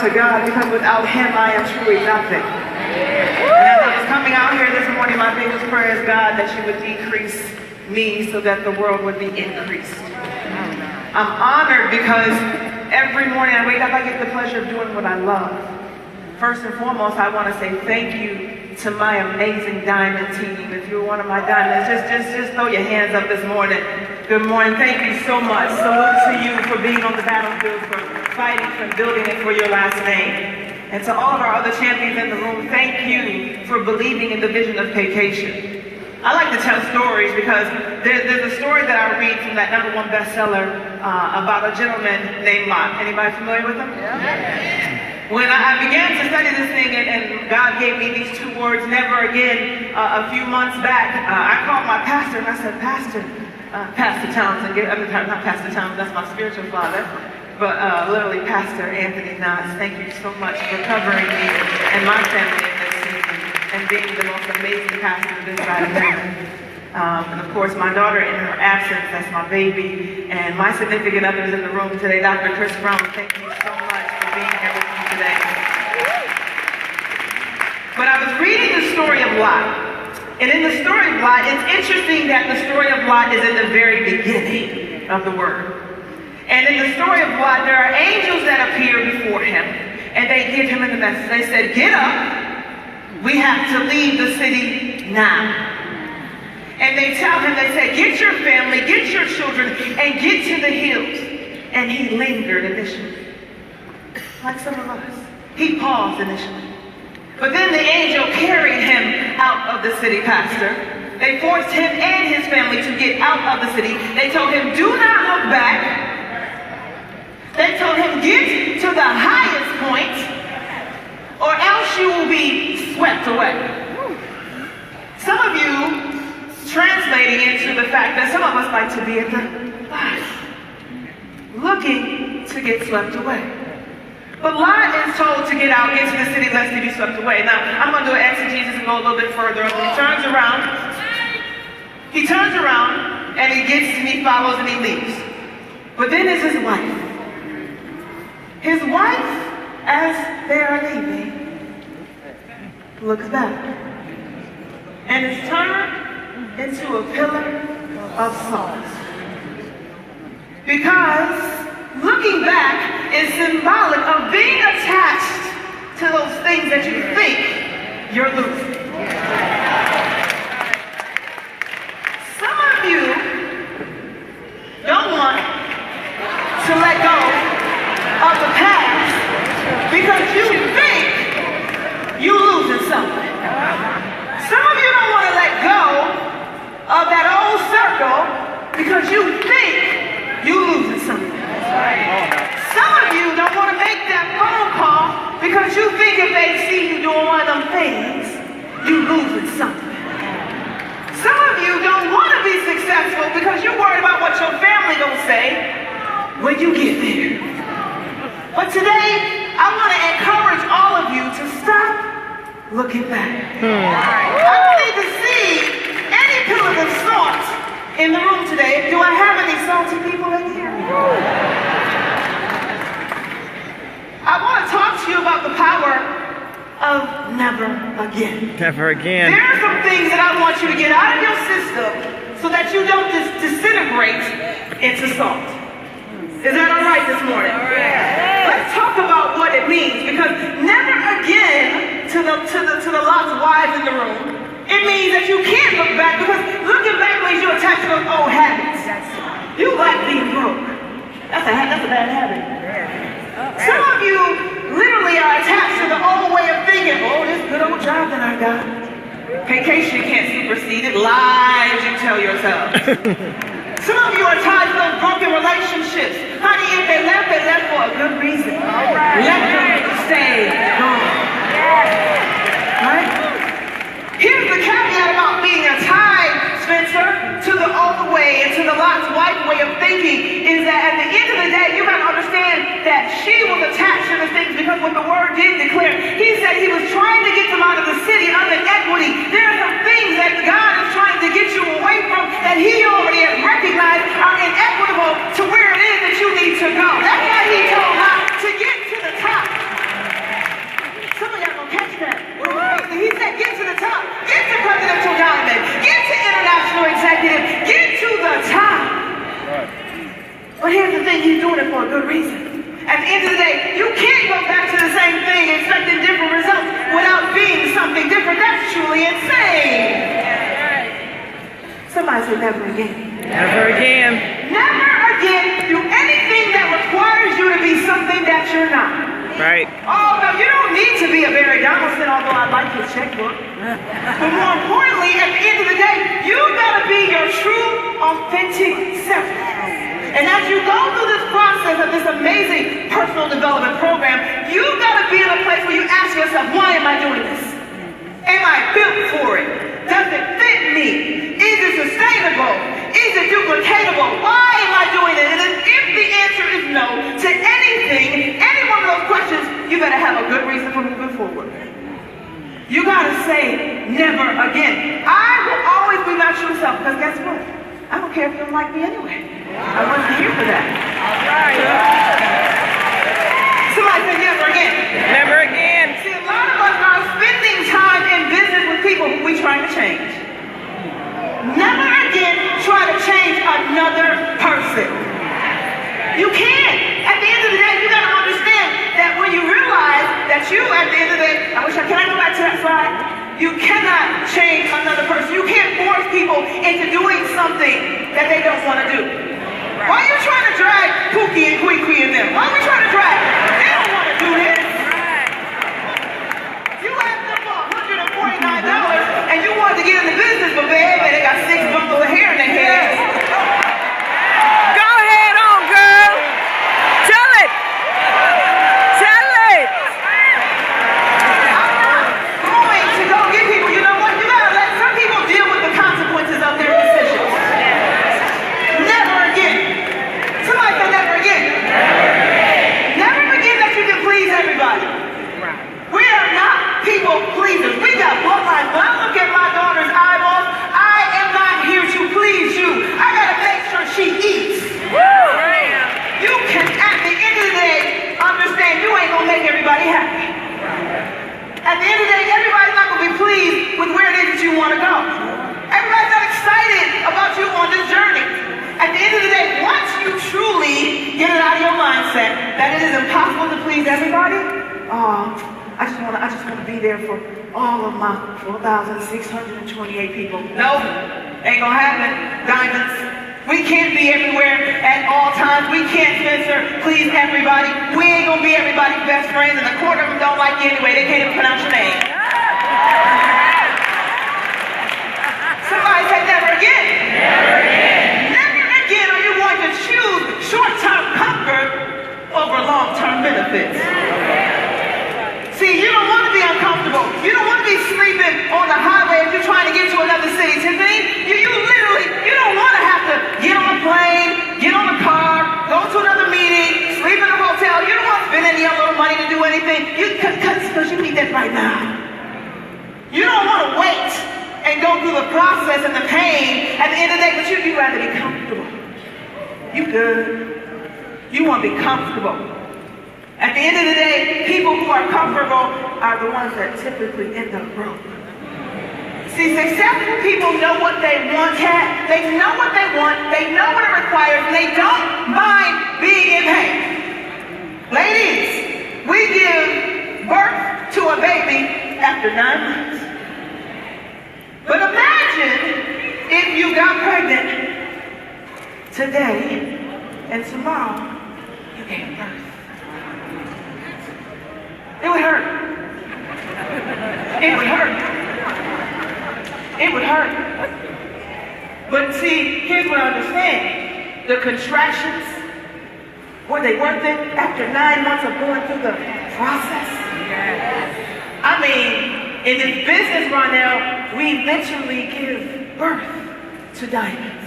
to God, because without him I am truly nothing. And as I was coming out here this morning, my biggest prayer is, God, that you would decrease me so that the world would be increased. I'm honored because every morning I wake up, I get the pleasure of doing what I love. First and foremost, I want to say thank you to my amazing diamond team. If you're one of my diamonds, just throw your hands up this morning. Good morning. Thank you so much. Salute to you for being on the battlefield, for fighting, for building it for your last name. And to all of our other champions in the room, thank you for believing in the vision of Paycation. I like to tell stories because there's a story that I read from that #1 bestseller about a gentleman named Lot. Anybody familiar with him? Yeah. When I began to study this thing and God gave me these 2 words, never again, a few months back, I called my pastor and I said, Pastor Townsend, not Pastor Townsend, that's my spiritual father, but literally Pastor Anthony Knotts, thank you so much for covering me and my family in this season and being the most amazing pastor this side of heaven. And of course, my daughter in her absence, that's my baby, and my significant others in the room today, Dr. Chris Brown, thank you so much for being here with me today. But I was reading the story of Lot. And in the story of Lot, it's interesting that the story of Lot is in the very beginning of the word. And in the story of Lot, there are angels that appear before him, and they give him the message. They said, get up, we have to leave the city now. And they tell him, they say, get your family, get your children, and get to the hills. And he lingered initially, like some of us. He paused initially. But then the angel carried him out of the city, Pastor. They forced him and his family to get out of the city. They told him, do not look back. They told him, get to the highest point, or else you will be swept away. Some of you, translating into the fact that some of us like to be at the bottom, looking to get swept away. But Lot is told to get out, get to the city, lest he be swept away. Now, I'm going to do an exegesis and go a little bit further. He turns around, and he follows, and he leaves. But then is his wife. His wife, as they are leaving, looks back and is turned into a pillar of salt. Because looking back is symbolic of being attached to those things that you think you're losing. Some of you don't want to let go of the past because you think you're losing something. Some of you don't want to let go of that old circle because you think you're losing something. Some of you don't want to make that phone call because you think if they see you doing one of them things, you're losing something. Some of you don't want to be successful because you're worried about what your family gonna say when you get there. But today, I want to encourage all of you to stop looking back. I don't need to see any pillars of salt in the room today. Do I have any salty people in here? I want to talk to you about the power of never again. Never again. There are some things that I want you to get out of your system so that you don't disintegrate into salt. Is that all right this morning? All right. Let's talk about what it means, because never again to the Lot's wives in the room, it means that you can't look back, because looking back means you're attached to those old habits. You like being broke. That's a bad habit. Some of you literally are attached to the old way of thinking. Oh, this good old job that I got. Paycation can't supersede it. Lies you tell yourself. Some of you are tied to those broken relationships. Honey, if they left for a good reason. All right. Let them stay gone. Right? Here's the caveat about being tied, Spencer, to the old way and to the Lot's wife way of thinking, is that at the end of the day, you got to understand that she was attached to the things, because what the word did declare, he said he was trying to get them out of the city under equity. There are some things that God is trying to get you away from that he already has recognized are inequitable to where it is that you need to go. That's why he told Lot to get to the top. Right. Oh, no, you don't need to be a Barry Donaldson, although I like his checkbook. But more importantly, at the end of the day, you gotta be your true, authentic self. And as you go through this process of this amazing personal development program, you gotta be in a place where you ask yourself, why am I doing this? Am I built for it? Does it fit me? Is it sustainable? Is it duplicatable? Why am I doing it? And if the answer is no to anything, any one of those questions, you better have a good reason for moving forward. You gotta say, never again. I will always be my true self, because guess what? I don't care if you don't like me anyway. I wasn't here for that. All right. Somebody say never again. Never again. See, a lot of us are spending time in business with people who we're trying to change. Never again try to change another person. You can't. At the end of the day, you gotta understand that when you realize that you, at the end of the day, can I go back to that slide? You cannot change another person. You can't force people into doing something that they don't want to do. Why are you trying to drag Pookie and Kwee and them? Why are we trying to drag them? They don't want to do this. You asked them for $149 and you wanted to get in the business, but baby, they got 6 bundles of hair in their head. Go ahead on, girl. Tell it. Tell it. I'm not going to go get people. You know what? You gotta let some people deal with the consequences of their decisions. Never again. Somebody say never again. Never forget that you can please everybody. We are not people pleasers. We got bloodlines. When I look at my daughter's eyeballs, I am not here to please you. I gotta make sure she eats. You can, at the end of the day, understand you ain't gonna make everybody happy. At the end of the day, everybody's not gonna be pleased with where it is that you want to go. Everybody's not excited about you on this journey. At the end of the day, once you truly get it out of your mindset that it is impossible to please everybody, I just want to be there for all of my 4,628 people. No, ain't gonna happen. Diamonds. We can't be everywhere at all times. We can't, Spencer, please everybody. We ain't gonna be everybody's best friends, and a quarter of them don't like you anyway. They can't even pronounce your name. Somebody say never again. Never again. Never again are you going to choose short-term comfort over long-term benefits. See, you don't want to be uncomfortable. You don't want to be sleeping on the highway if you're trying to get to another city. Tiffany, you don't want to have to get on a plane, get on a car, go to another meeting, sleep in a hotel. You don't want to spend any other little money to do anything. Because you need that right now. You don't want to wait and go through the process and the pain at the end of the day, but you'd rather be comfortable. You good. You want to be comfortable. At the end of the day, people who are comfortable are the ones that typically end up broke. See, successful people know what they want, Kat. They know what they want, they know what it requires, and they don't mind being in pain. Ladies, we give birth to a baby after 9 months. But imagine if you got pregnant today and tomorrow you gave birth. It would hurt. It would hurt. It would hurt. But see, here's what I understand. The contractions, were they worth it after 9 months of going through the process? I mean, in this business right now, we literally give birth to diamonds.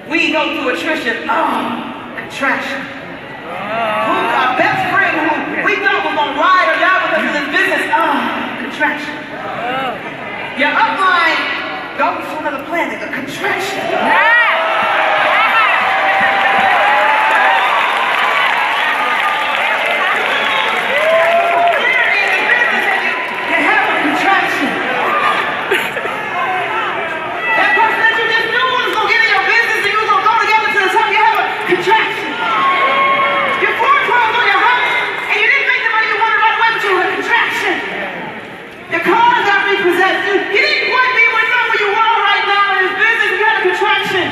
We go through attrition. Contraction. Who's our best friend who we thought was going to ride or die with us in this business? Contraction. Your upline goes to another planet, a contraction. You didn't quite be where you are right now in this business. You had a contraction.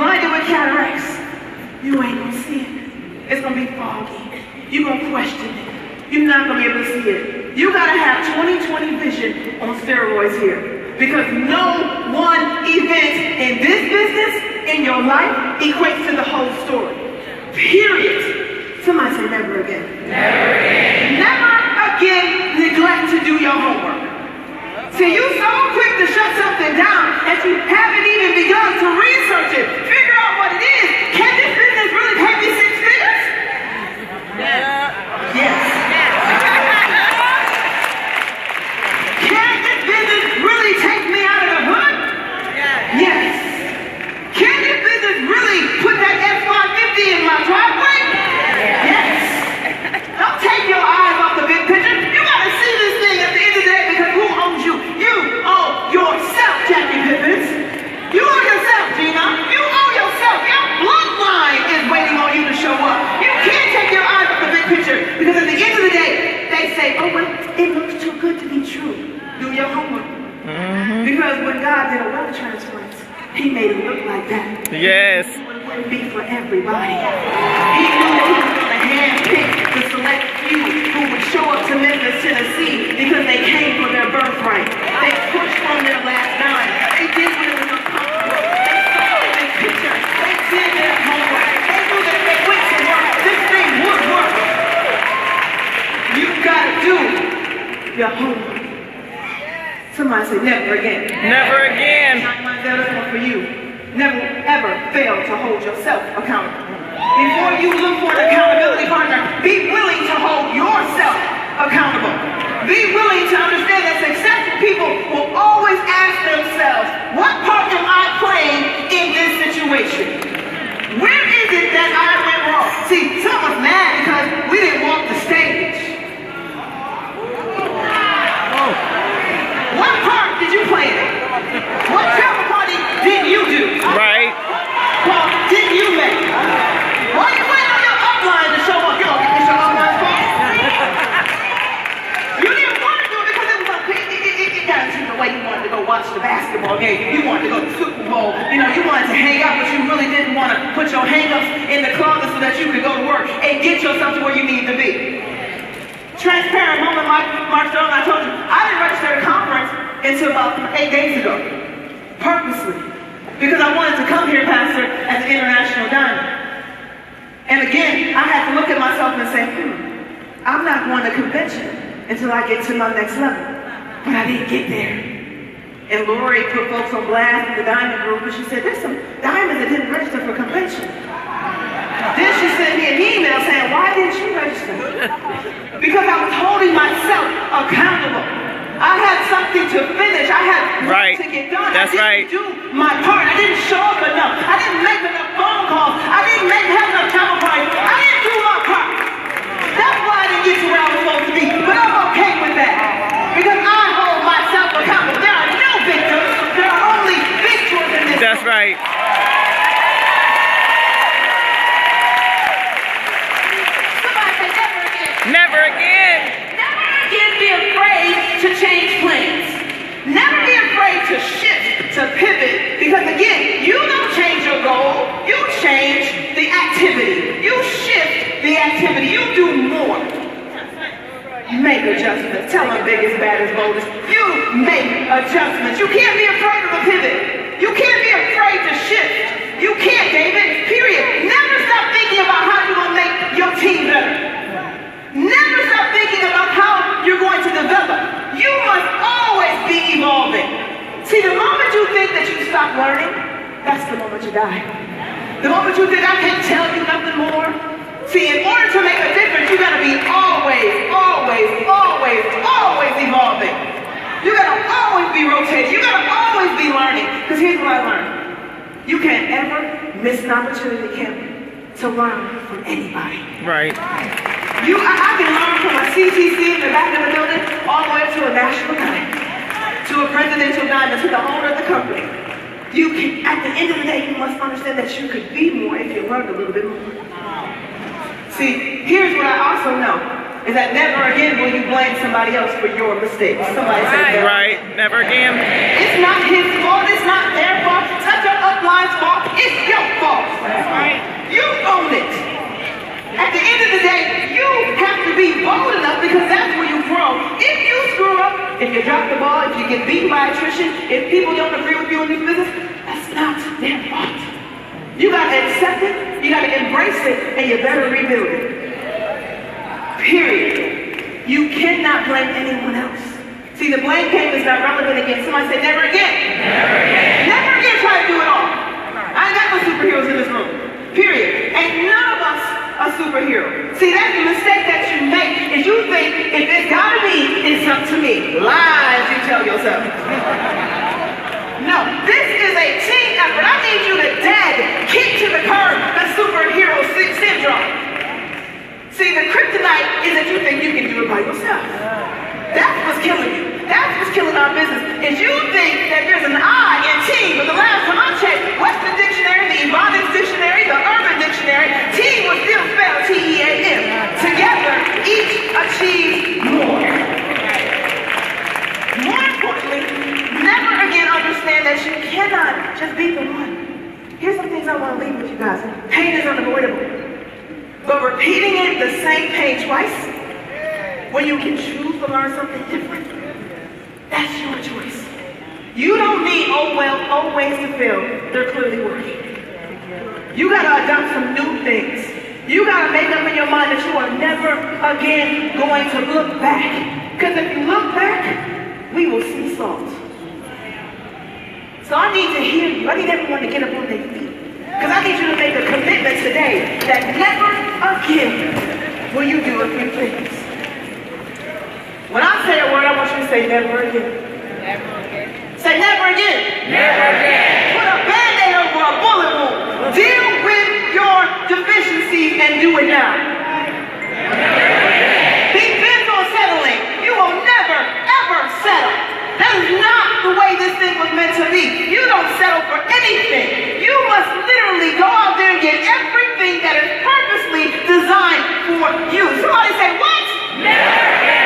blinded with cataracts, you ain't gonna see it. It's gonna be foggy. You're gonna question it. You're not gonna be able to see it. You gotta have 20/20 vision on steroids here. Because no one event in this business, in your life, equates to the whole story. Period. Somebody say never again. Never again. Never again neglect to do your homework. See, you so quick to shut something down that you haven't even begun to research it. Figure out what it is. Can this business really pay me 6 figures? Yes. Can this business really take me out of the hood? Yes. Can this business really put that F-550 in my driveway? Yes. Don't take your eyes off the big picture. You gotta see this thing at the end of the day, because who owns you? You owe yourself, Jackie Pippins. You owe yourself, Gina. You owe yourself. Your bloodline is waiting on you to show up. You can't take your eyes off the big picture, because at the end of the day, they say, oh, well, it looks too good to be true. Do your homework. Because when God did a wealth transference, he made it look like that. Yes. It wouldn't be for everybody. He knew that he was going to handpick the select few who would show up to Memphis, Tennessee, because they came for their birthright. They pushed on their last dime. They did what it was uncomfortable. They saw the big picture. They did their homework. They knew that if they went to work, this thing would work. You've got to do your homework. Somebody say never again. Never again. That is one for you. Never ever fail to hold yourself accountable. Before you look for an accountability partner, be willing to hold yourself accountable. Be willing to understand that successful people will always ask themselves, what part am I playing in this situation? Where is it that I went wrong? See, some of us mad because we didn't walk the stage. What part did you play in? What travel party did you do? Right. What part did you make? Why you waiting on your upline to show up? You don't think it's your upline's fault? You didn't want to do it because it was it got you the way you wanted to go watch the basketball game. You wanted to go to the Super Bowl. You know, you wanted to hang out, but you really didn't want to put your hang-ups in the closet so that you could go to work and get yourself to where you need to be. Transparent moment, Mark Stone, I told you, I didn't register at a conference until about 8 days ago, purposely, because I wanted to come here, Pastor, as an international diamond. And again, I had to look at myself and say, I'm not going to convention until I get to my next level. But I didn't get there. And Lori put folks on blast in the diamond group, and she said, there's some diamonds that didn't register for convention. Then she sent me an email saying, why didn't you register? Because I was holding myself accountable. I had something to finish. I had work to get done. That's I didn't do my part. I didn't show up enough. I didn't make enough phone calls. I didn't have enough travel parties. I didn't do my part. That's why I didn't get to where I was supposed to be. But I'm okay with that. Because I hold myself accountable. There are no victims. There are only victors in this. That's right. Never again. Never again be afraid to change plans. Never be afraid to shift, to pivot. Because again, you don't change your goal. You change the activity. You shift the activity. You do more. Make adjustments. Tell them biggest, baddest, boldest. You make adjustments. You can't be afraid of a pivot. You can't be afraid to shift. You can't, David. Period. Never stop thinking about how you're going to make your team better. Never stop thinking about how you're going to develop. You must always be evolving. See, the moment you think that you stop learning, that's the moment you die. The moment you think I can't tell you nothing more. See, in order to make a difference, you gotta be always evolving. You gotta always be rotating. You gotta always be learning. Because here's what I learned. You can't ever miss an opportunity, to learn from anybody. Right. I can learn from a CTC in the back of the building all the way to a national diamond, to a presidential diamond, to the owner of the company. You can, at the end of the day, you must understand that you could be more if you learned a little bit more. See, here's what I also know, is that never again will you blame somebody else for your mistakes. Somebody say that. Right. Never again. It's not his fault. It's not their fault. Touch your upline someone's fault. It's your fault. You own it. At the end of the day, you have to be bold enough because that's where you grow. If you screw up, if you drop the ball, if you get beat by attrition, if people don't agree with you in this business, that's not their fault. You gotta accept it, you gotta embrace it, and you better rebuild it. Period. You cannot blame anyone else. See, the blame game is not relevant again. Somebody say never again. Never again. Never again try to do it all. I ain't got no superheroes in this room. Period. Ain't none of us a superhero. See, that's the mistake that you make is you think if it's gotta be, it's up to me. Lies you tell yourself. No, this is a team effort. I need you to kick to the curb the superhero syndrome. See, the kryptonite is that you think you can do it by yourself. That's what's killing you. That's what's killing our business. Is you think that there's an I in team, but the last time I checked, Western Dictionary, the Ebonics Dictionary, the Urban Dictionary, team was still spelled T-E-A-M. Together, each achieves more. More importantly, never again understand that you cannot just be the one. Here's some things I want to leave with you guys. Pain is unavoidable. But repeating it the same pain twice, when you can choose to learn something different, that's your choice. You don't need old ways to feel. They're clearly working. You gotta adopt some new things. You gotta make up in your mind that you are never again going to look back. Because if you look back, we will see salt. So I need to hear you. I need everyone to get up on their feet. Because I need you to make a commitment today that never again will you do a few things. When I say a word, I want you to say never again. Never again. Say never again. Never again. Put a band-aid over a bullet wound. Deal with your deficiencies and do it now. Never again. Be bent on settling. You will never, ever settle. That is not the way this thing was meant to be. You don't settle for anything. You must literally go out there and get everything that is purposely designed for you. Somebody say, what? Never again.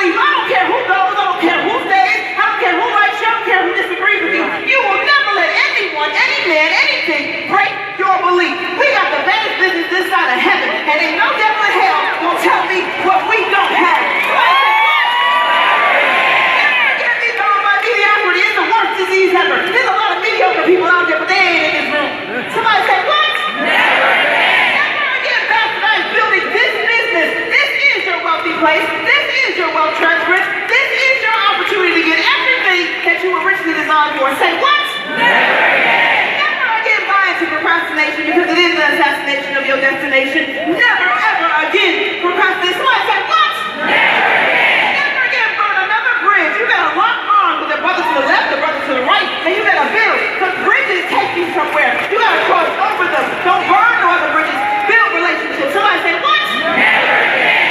I don't care who goes, I don't care who stays, I don't care who likes you, I don't care who disagrees with you. You will never let anyone, any man, anything break your belief. We got the baddest business this side of heaven, and ain't no devil in hell will tell me what we don't have. Mediocrity is the worst disease ever. There's a lot of mediocre people out there, but they ain't in this room. Somebody say, what? Never again. Never again, bastardized building this business. This is your wealthy place. This is your wealth transference. This is your opportunity to get everything that you were originally designed for. Say what? Never again. Never again buy into procrastination because it is the assassination of your destination. Never ever again procrastinate. Somebody say what? Never again. Never again burn another bridge. You got to lock arms with the brother to the left, the brother to the right, and you got to build. Because bridges take you somewhere. You got to cross over them. Don't burn no other bridges. Build relationships. Somebody say what? Never again.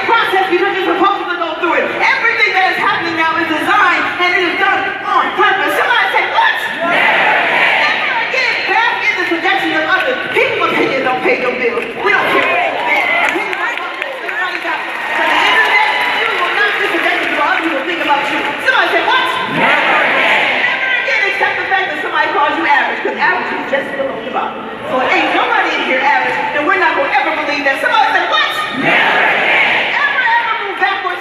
Process because you're supposed to go through it. Everything that is happening now is designed and it is done on purpose. Somebody say, what? Never again. Never again. Back in the projection of others. People's opinions don't pay your bills. We don't care what you think. Opinions don't pay your bills. At the end of the day, you will not be subjected to what other people think about you. Somebody say, what? Never again. Never again accept the fact that somebody calls you average because average is just below the bottom. So ain't nobody in here average and we're not going to ever believe that. Somebody say, what? Never again.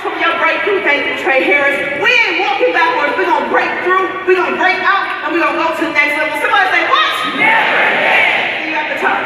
From your breakthrough, thank you, Trey Harris. We ain't walking backwards. We're going to break through, we're going to break out, and we're going to go to the next level. Somebody say, what? Never again. See you at the top.